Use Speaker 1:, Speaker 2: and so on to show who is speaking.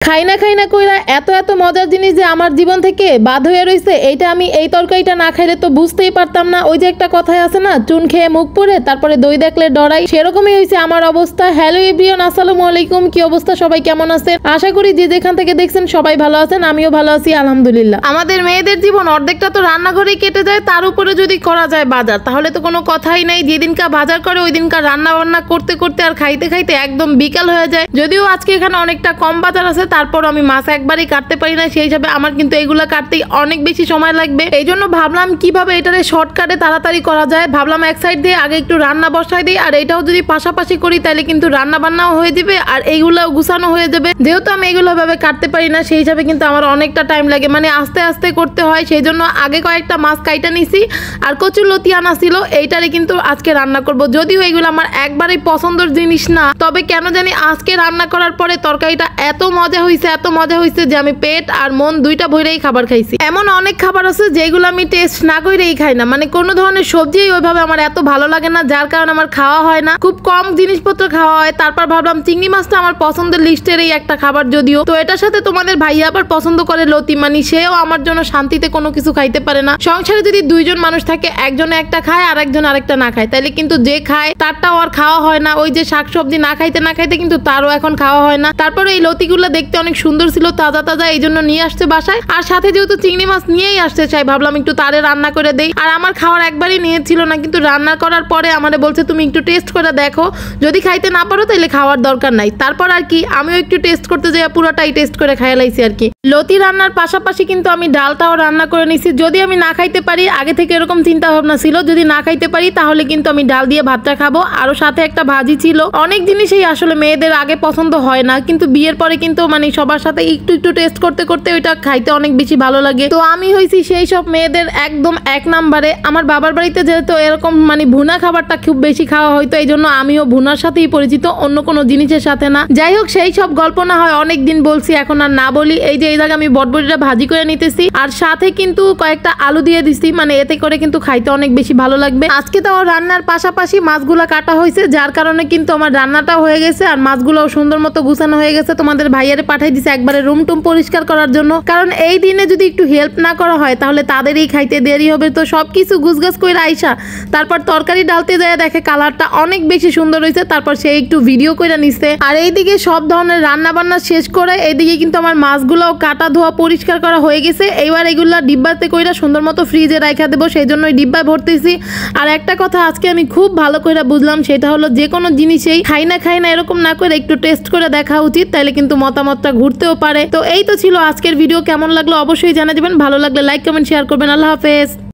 Speaker 1: খাই না কইরা এত এত মজার জিনিস যে আমার জীবন থেকে বাদ হয়ে রইছে, এইটা আমি এই তরকারিটা না খাইলে তো বুঝতেই পারতাম না। ওই যে একটা কথাই আছে না, চুন খেয়ে মুখ পুড়ে তারপরে দই দেখলে ডরাই, সেরকমই হয়েছে আমার অবস্থা। হ্যালো এভরিওয়ান, আসসালামু আলাইকুম। কি অবস্থা, সবাই কেমন আছেন? আশা করি যে যেখান থেকে দেখছেন সবাই ভালো আছেন, আমিও ভালো আছি আলহামদুলিল্লাহ। আমাদের মেয়েদের জীবন অর্ধেকটা তো রান্নাঘরেই কেটে যায়, তার উপরে যদি করা যায় বাজার, তাহলে তো কোনো কথাই নাই। যেদিনকা বাজার করে ওই দিনকার রান্না বান্না করতে করতে আর খাইতে খাইতে একদম বিকাল হয়ে যায়। যদিও আজকে এখানে অনেকটা কম বাজার আছে, তারপর আমি মাছ একবারই কাটতে পারি না, সেই হিসাবে আমার কিন্তু এগুলা কাটতেই অনেক বেশি সময় লাগবে। এই জন্য ভাবলাম কিভাবে এটারে শর্টকাটে তাড়াতাড়ি করা যায়। ভাবলাম এক সাইড দিয়ে আগে একটু রান্না বসাই দিই, আর এটাও যদি পাশাপাশি করি তাহলে কিন্তু রান্না বান্নাও হয়ে যাবে আর এইগুলাও গুছানো হয়ে যাবে। যেহেতু আমি এগুলো ভাবে কাটতে পারি না, সেই হিসাবে কিন্তু আমার অনেকটা টাইম লাগে, মানে আস্তে আস্তে করতে হয়। সেই জন্য আগে কয়েকটা মাছ কাইটা নিছি আর কচুর লতি আনা ছিল, এইটারে কিন্তু আজকে রান্না করব। যদিও এগুলো আমার একবারেই পছন্দের জিনিস না, তবে কেন জানি আজকে রান্না করার পরে তরকারিটা এত মজা হয়েছে যে আমি পেট আর মন দুইটা ভরেই খাবার খাইছি। এমন অনেক খাবার আছে যেগুলো আমি টেস্ট না করেই খাই না, মানে কোনো ধরনের সবজি ওইভাবে আমার এত ভালো লাগে না, যার কারণে আমার খাওয়া হয় না। খুব কম জিনিসপত্র খাওয়া হয়। তারপর ভাবলাম চিংড়ি মাছটা আমার পছন্দের লিস্টের এই একটা খাবার, যদিও তো এটার সাথে তোমাদের ভাইয়া আবার পছন্দ করে লতি, মানে সেও আমার জন্য শান্তিতে কোনো কিছু খাইতে পারে না। সংসারে যদি দুইজন মানুষ থাকে, একজনে একটা খায় আর একজন আরেকটা না খায়, তাহলে কিন্তু যে খায় তারটাও আর খাওয়া হয় না। ওই যে শাকসবজি না খাইতে কিন্তু তারও এখন খাওয়া হয় না। তারপরে এই লতিগুলো দেখতে অনেক সুন্দর ছিল, তাজা তাজা, এই জন্য নিয়ে আসছে বাসায়। আর সাথে যেহেতু চিংড়ি মাছ নিয়েই আসতে চাই, ভাবলাম একটু তারে রান্না করে দেই। আর আমার খাওয়ার একবারই নিয়েছিল না, কিন্তু রান্না করার পরে আমাদের বলছে তুমি একটু টেস্ট করে দেখো, যদি খাইতে না পারো তাহলে খাওয়ার দরকার নাই। তারপর আর কি আমিও একটু টেস্ট করতে যাই, পুরোটাই টেস্ট করে খাইয়া লাইছি আর কি। লতি রান্নার পাশাপাশি কিন্তু আমি ডালটাও রান্না করে নিছি। যদি আমি না খাইতে পারি, আগে থেকে এরকম চিন্তা ভাবনা ছিল, যদি না খাইতে পারি তাহলে কিন্তু আমি ডাল দিয়ে ভাতটা খাবো। আরো সাথে একটা ভাজি ছিল। অনেক জিনিসই আসলে মেয়েদের আগে পছন্দ হয় না, কিন্তু বিয়ের পরে কিন্তু মানে সবার সাথে একটু একটু টেস্ট করতে করতে ওইটা খাইতে অনেক বেশি ভালো লাগে। তো আমি হয়েছি সেই সব মেয়েদের একদম এক নাম্বারে। আমার বাবার বাড়িতে যেহেতু এরকম মানে ভুনা খাবারটা খুব বেশি খাওয়া হয়তো, এই জন্য আমিও ভুনার সাথেই পরিচিত, অন্য কোনো জিনিসের সাথে না। যাই হোক, সেই সব গল্প না হয় অনেক দিন বলছি, এখন আর না বলি। এই যে এই জায়গায় আমি বটবটিটা ভাজি করে নিতেছি, আর সাথে কিন্তু কয়েকটা আলু দিয়ে দিছি, মানে এতে করে কিন্তু খাইতে অনেক বেশি ভালো লাগবে। আজকে তো রান্নার পাশাপাশি মাছগুলা কাটা হয়েছে, যার কারণে কিন্তু আমার রান্নাটাও হয়ে গেছে আর মাছগুলোও সুন্দর মতো গুছানো হয়ে গেছে। তোমাদের ভাইয়ারে পাঠাই দিছে একবারে রুম টুম পরিষ্কার করার জন্য, কারণ এই দিনে যদি একটু হেল্প না করা হয় তাহলে তাদেরই খাইতে দেরি হবে। তো সবকিছু গুছগাছ করে আইসা তারপর তরকারি ডালতে যায়, দেখে কালারটা অনেক বেশি সুন্দর হয়েছে, তারপর সে একটু ভিডিও করে নিচ্ছে। আর এইদিকে সব ধরনের রান্না বান্না শেষ করে এইদিকে কিন্তু আমার মাছগুলোও কাটা ধোয়া পরিষ্কার করা হয়ে গেছে। এইবার এগুলা ডিব্বাতে কইরা সুন্দর মতো ফ্রিজে রাখা দেবো, সেই জন্য ওই ডিব্বায় ভরতেছি। আর একটা কথা আজকে আমি খুব ভালো করে বুঝলাম, সেটা হলো যে কোনো জিনিসেই খাই না এরকম না করে একটু টেস্ট করে দেখা উচিত, তাহলে কিন্তু মতামতটা ঘুরতেও পারে। তো এই তো ছিল আজকের ভিডিও। কেমন লাগলো অবশ্যই জানা যাবেন, ভালো লাগলে লাইক কমেন্ট শেয়ার করবেন। আল্লাহ হাফেজ।